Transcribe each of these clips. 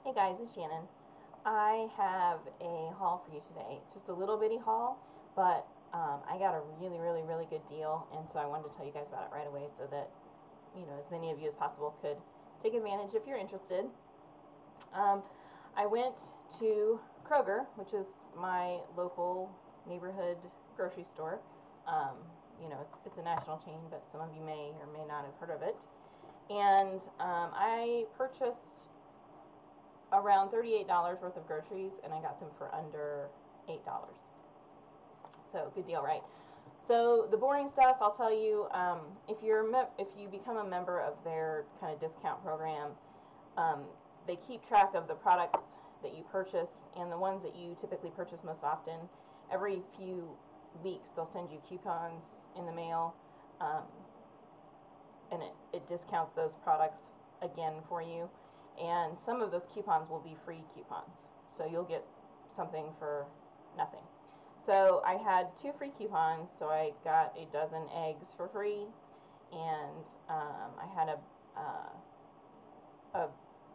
Hey guys, it's Shannon. I have a haul for you today. It's just a little bitty haul, but I got a really good deal, and so I wanted to tell you guys about it right away so that, you know, as many of you as possible could take advantage if you're interested. I went to Kroger, which is my local neighborhood grocery store. You know, it's a national chain, but some of you may or may not have heard of it. And I purchased around $38 worth of groceries, and I got them for under $8. So good deal, right? So the boring stuff, I'll tell you, if you become a member of their kind of discount program, they keep track of the products that you purchase and the ones that you typically purchase most often. Every few weeks they'll send you coupons in the mail, and it discounts those products again for you. And some of those coupons will be free coupons, so you'll get something for nothing. So I had 2 free coupons, so I got a dozen eggs for free, and I had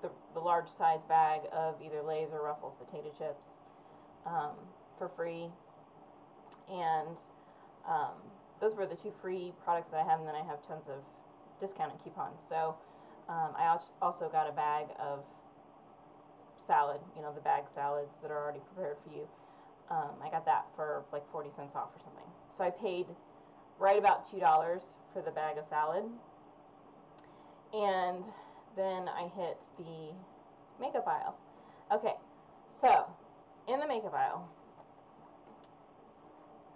the large size bag of either Lay's or Ruffles potato chips for free. And those were the 2 free products that I had, and then I have tons of discounted coupons. So I also got a bag of salad, you know, the bag salads that are already prepared for you. I got that for like 40 cents off or something. So I paid right about $2 for the bag of salad. And then I hit the makeup aisle. Okay, so in the makeup aisle,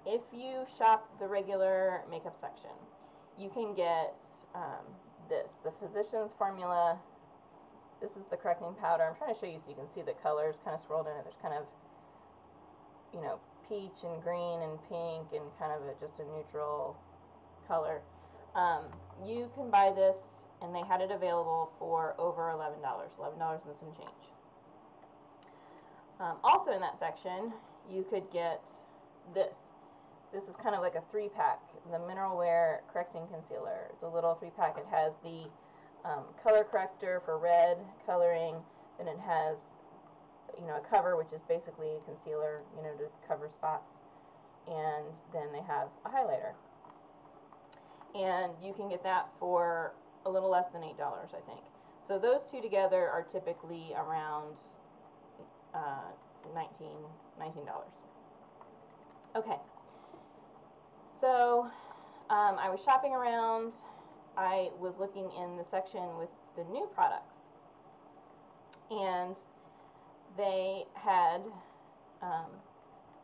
if you shop the regular makeup section, you can get the Physicians Formula. This is the correcting powder. I'm trying to show you so you can see the colors kind of swirled in it. There's kind of, you know, peach and green and pink and kind of just a neutral color. You can buy this, and they had it available for over $11, $11 and some change. Also in that section, you could get this. This is kind of like a 3-pack, the Mineral Wear Correcting Concealer. It's a little 3-pack. It has the color corrector for red coloring, and it has, you know, a cover, which is basically a concealer, you know, to cover spots, and then they have a highlighter. And you can get that for a little less than $8, I think. So those 2 together are typically around $19. Okay. So I was shopping around. I was looking in the section with the new products, and they had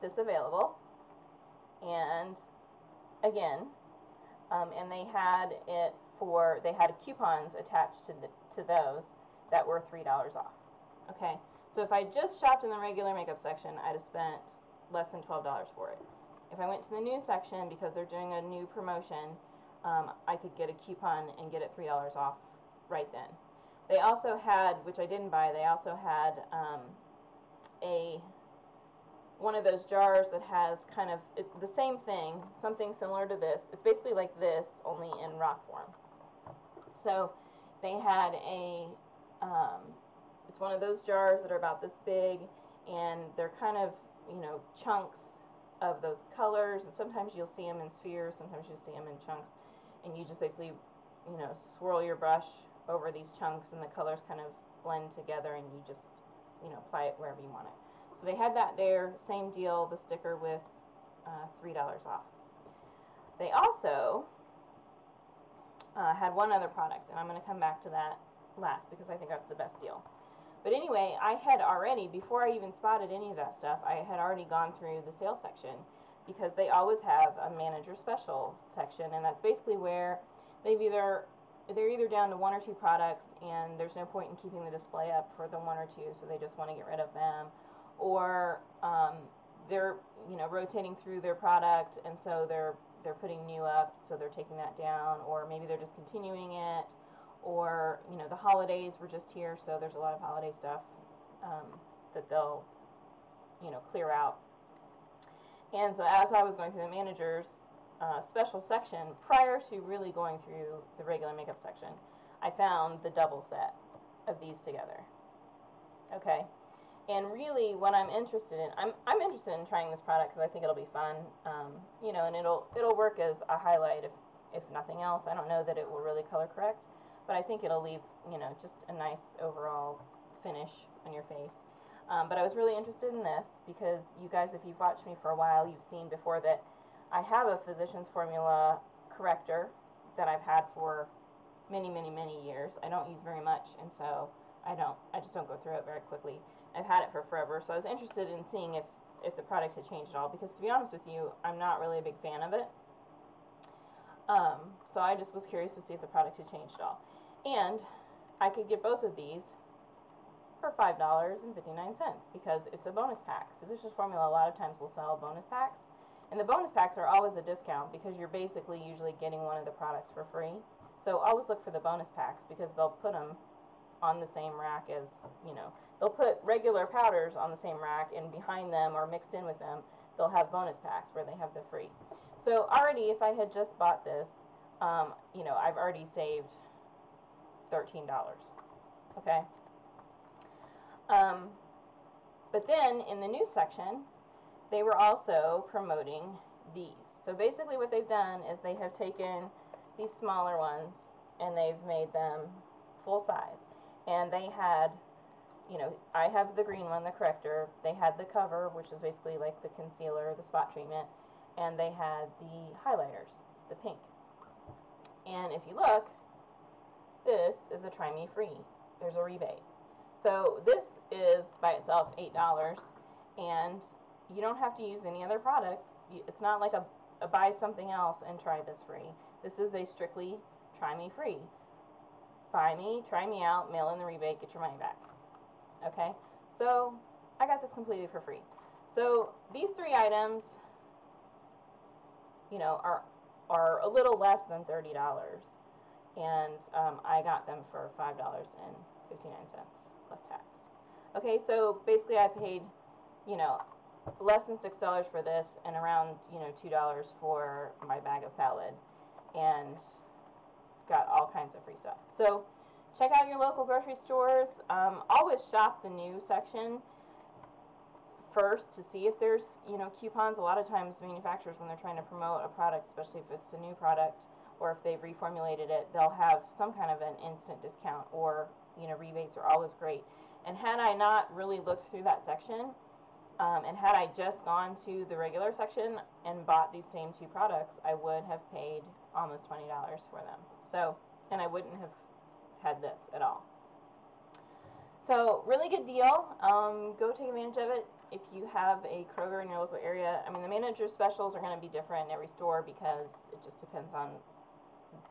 this available, and again, and they had it for, they had coupons attached to those that were $3 off. Okay, so if I just shopped in the regular makeup section, I'd have spent less than $12 for it. If I went to the new section, because they're doing a new promotion, I could get a coupon and get it $3 off right then. They also had, which I didn't buy, they also had one of those jars that has kind of, it's the same thing, something similar to this. It's basically like this, only in rock form. So they had it's one of those jars that are about this big, and they're kind of, you know, chunks of those colors, and sometimes you'll see them in spheres, sometimes you'll see them in chunks, and you just basically, you know, swirl your brush over these chunks, and the colors kind of blend together, and you just, you know, apply it wherever you want it. So they had that there, same deal, the sticker with $3 off. They also had one other product, and I'm going to come back to that last because I think that's the best deal. But anyway, I had already, before I even spotted any of that stuff, I had already gone through the sale section, because they always have a manager special section, and that's basically where they're either down to 1 or 2 products, and there's no point in keeping the display up for the 1 or 2, so they just want to get rid of them, or they're, you know, rotating through their product, and so they're putting new up, so they're taking that down, or maybe they're just continuing it, or, you know, the holidays were just here, so there's a lot of holiday stuff that they'll, you know, clear out. And so as I was going through the manager's special section, prior to really going through the regular makeup section, I found the double set of these together. Okay. And really, what I'm interested in, I'm interested in trying this product because I think it'll be fun. You know, and it'll work as a highlight if nothing else. I don't know that it will really color correct, but I think it'll leave, you know, just a nice overall finish on your face. But I was really interested in this because you guys, if you've watched me for a while, you've seen before that I have a Physicians Formula corrector that I've had for many, many, many years. I don't use very much, and so I just don't go through it very quickly. I've had it for forever, so I was interested in seeing if the product had changed at all, because to be honest with you, I'm not really a big fan of it. So I just was curious to see if the product had changed at all. And I could get both of these for $5.59 because it's a bonus pack. Physicians Formula a lot of times will sell bonus packs, and the bonus packs are always a discount because you're basically usually getting one of the products for free. So always look for the bonus packs because they'll put them on the same rack as, you know, they'll put regular powders on the same rack, and behind them or mixed in with them, they'll have bonus packs where they have the free. So already, if I had just bought this, you know, I've already saved $13. Okay. But then in the news section, they were also promoting these. So basically, what they've done is they have taken these smaller ones and they've made them full size. And they had, you know, I have the green one, the corrector. They had the cover, which is basically like the concealer, the spot treatment, and they had the highlighters, the pink. And if you look, this is a Try Me Free. There's a rebate. So this is by itself $8, and you don't have to use any other product. It's not like a buy something else and try this free. This is a strictly Try Me Free. Buy me, try me out, mail in the rebate, get your money back. Okay, so I got this completely for free. So these three items, you know, are a little less than $30, and I got them for $5.59 plus tax. Okay, so basically I paid, you know, less than $6 for this and around, you know, $2 for my bag of salad, and got all kinds of free stuff. So check out your local grocery stores. Always shop the new section first to see if there's, you know, coupons. A lot of times manufacturers, when they're trying to promote a product, especially if it's a new product or if they've reformulated it, they'll have some kind of an instant discount, or, you know, rebates are always great. And had I not really looked through that section, and had I just gone to the regular section and bought these same two products, I would have paid almost $20 for them. So, and I wouldn't have had this at all. So, really good deal. Go take advantage of it. If you have a Kroger in your local area, I mean, the manager specials are going to be different in every store because it just depends on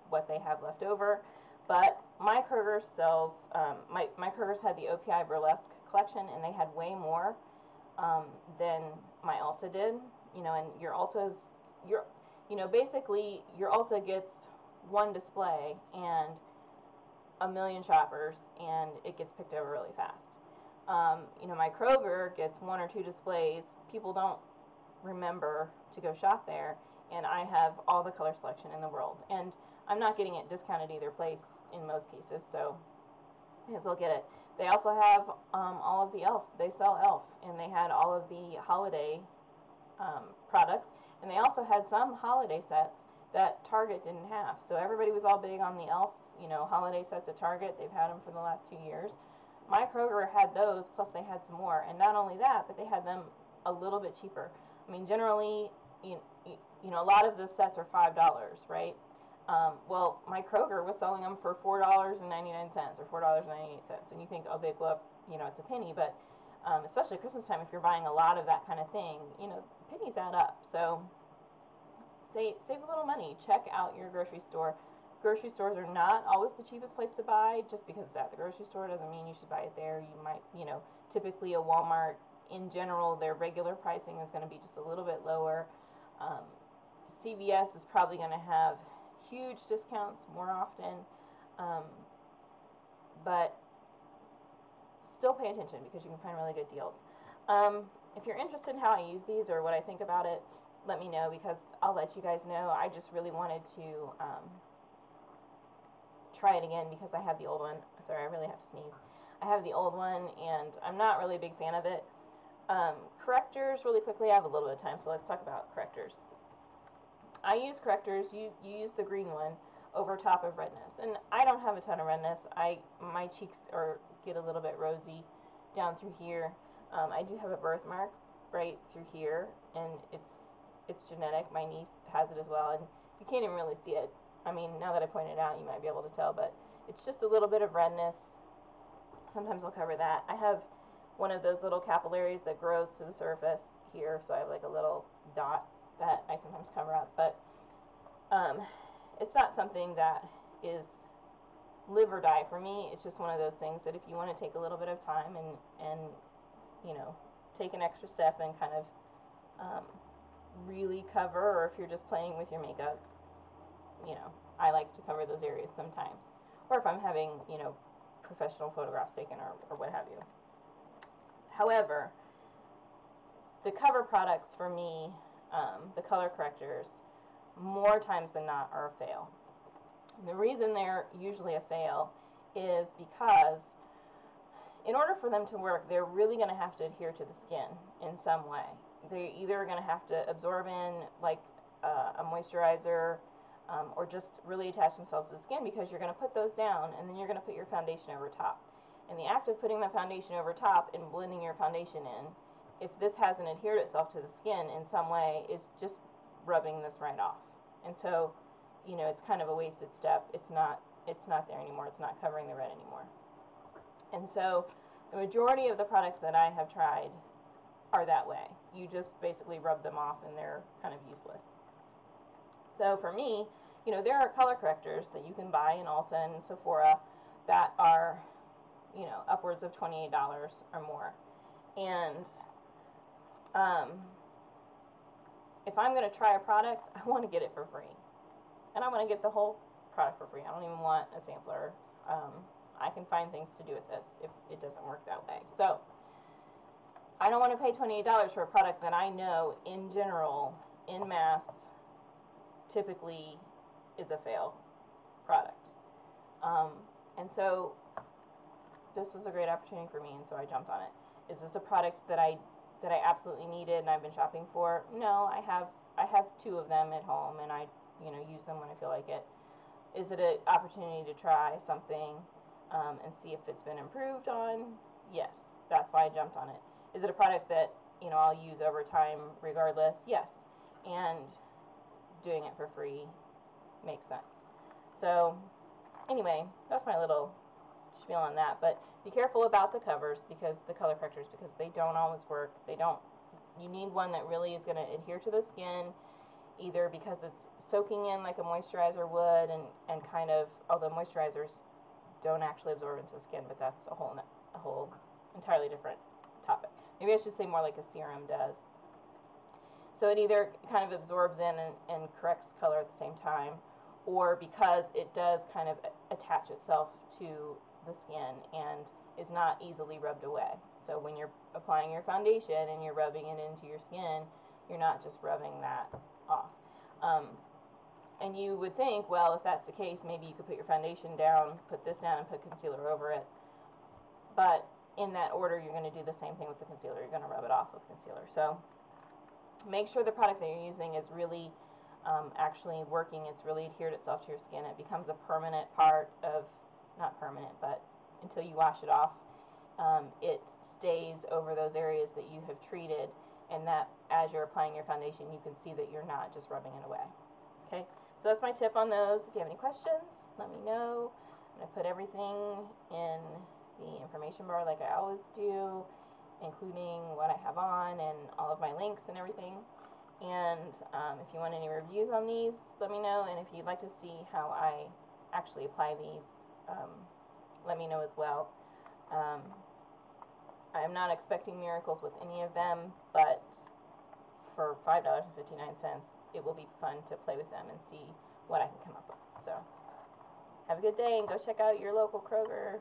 what they have left over. But my Kroger sells, my Kroger's had the OPI Burlesque collection, and they had way more than my Ulta did. You know, and your Ulta's, you know, basically your Ulta gets one display and a million shoppers, and it gets picked over really fast. You know, my Kroger gets one or two displays. People don't remember to go shop there, and I have all the color selection in the world. And I'm not getting it discounted either place in most cases, so I guess I'll get it. They also have all of the e.l.f. They sell e.l.f., and they had all of the holiday products, and they also had some holiday sets that Target didn't have. So everybody was all big on the e.l.f., you know, holiday sets at Target. They've had them for the last 2 years. My Kroger had those, plus they had some more. And not only that, but they had them a little bit cheaper. I mean, generally, you know, a lot of the sets are $5, right? Well, my Kroger was selling them for $4.99 or $4.98. And you think, oh, they'd go up, you know, it's a penny. But especially Christmas time, if you're buying a lot of that kind of thing, you know, pennies add up. So save a little money. Check out your grocery store. Grocery stores are not always the cheapest place to buy. Just because it's at the grocery store doesn't mean you should buy it there. You might, you know, typically a Walmart, in general, their regular pricing is going to be just a little bit lower. CVS is probably going to have huge discounts more often, but still pay attention because you can find really good deals. If you're interested in how I use these or what I think about it, let me know, because I'll let you guys know. I just really wanted to try it again because I have the old one. Sorry, I really have to sneeze. I have the old one, and I'm not really a big fan of it. Correctors, really quickly, I have a little bit of time, so let's talk about correctors. I use correctors, you use the green one over top of redness, and I don't have a ton of redness. My cheeks get a little bit rosy down through here. I do have a birthmark right through here, and it's genetic. My niece has it as well, and you can't even really see it. I mean, now that I point it out, you might be able to tell, but it's just a little bit of redness. Sometimes I'll cover that. I have one of those little capillaries that grows to the surface here, so I have like a little dot that I sometimes cover up, but it's not something that is live or die for me. It's just one of those things that if you want to take a little bit of time and you know, take an extra step and kind of really cover, or if you're just playing with your makeup, you know, I like to cover those areas sometimes. Or if I'm having, you know, professional photographs taken or what have you. However, the cover products for me, the color correctors, more times than not are a fail. And the reason they're usually a fail is because in order for them to work, they're really going to have to adhere to the skin in some way. They're either going to have to absorb in like a moisturizer or just really attach themselves to the skin, because you're going to put those down and then you're going to put your foundation over top. And the act of putting the foundation over top and blending your foundation in, if this hasn't adhered itself to the skin in some way, is just rubbing this right off. And so, you know, it's kind of a wasted step. It's not there anymore. It's not covering the red anymore. And so the majority of the products that I have tried are that way. You just basically rub them off and they're kind of useless. So for me, you know, there are color correctors that you can buy in Ulta and Sephora that are, you know, upwards of $28 or more. And if I'm going to try a product, I want to get it for free. And I want to get the whole product for free. I don't even want a sampler. I can find things to do with this if it doesn't work that way. So I don't want to pay $28 for a product that I know in general, in mass, typically is a fail product. And so this was a great opportunity for me, and so I jumped on it. Is this a product that I absolutely needed and I've been shopping for? No, I have 2 of them at home, and I, you know, use them when I feel like it. Is it an opportunity to try something and see if it's been improved on? Yes, that's why I jumped on it. Is it a product that, you know, I'll use over time regardless? Yes. And doing it for free makes sense. So anyway, that's my little spiel on that. But be careful about the covers, because the color correctors, because they don't always work. You need one that really is going to adhere to the skin, either because it's soaking in like a moisturizer would, and kind of, although moisturizers don't actually absorb into the skin, but that's a whole entirely different topic. Maybe I should say more like a serum does. So it either kind of absorbs in and corrects color at the same time, or because it does kind of attach itself to the skin and is not easily rubbed away. So when you're applying your foundation and you're rubbing it into your skin, you're not just rubbing that off. And you would think, well, if that's the case, maybe you could put your foundation down, put this down, and put concealer over it. But in that order, you're going to do the same thing with the concealer. You're going to rub it off with concealer. So make sure the product that you're using is really actually working. It's really adhered itself to your skin. It becomes a permanent part of, not permanent, but until you wash it off, it stays over those areas that you have treated, and that as you're applying your foundation, you can see that you're not just rubbing it away. Okay, so that's my tip on those. If you have any questions, let me know. I'm going to put everything in the information bar like I always do, including what I have on and all of my links and everything. And if you want any reviews on these, let me know. And if you'd like to see how I actually apply these, let me know as well. I'm not expecting miracles with any of them, but for $5.59, it will be fun to play with them and see what I can come up with. So have a good day, and go check out your local Kroger.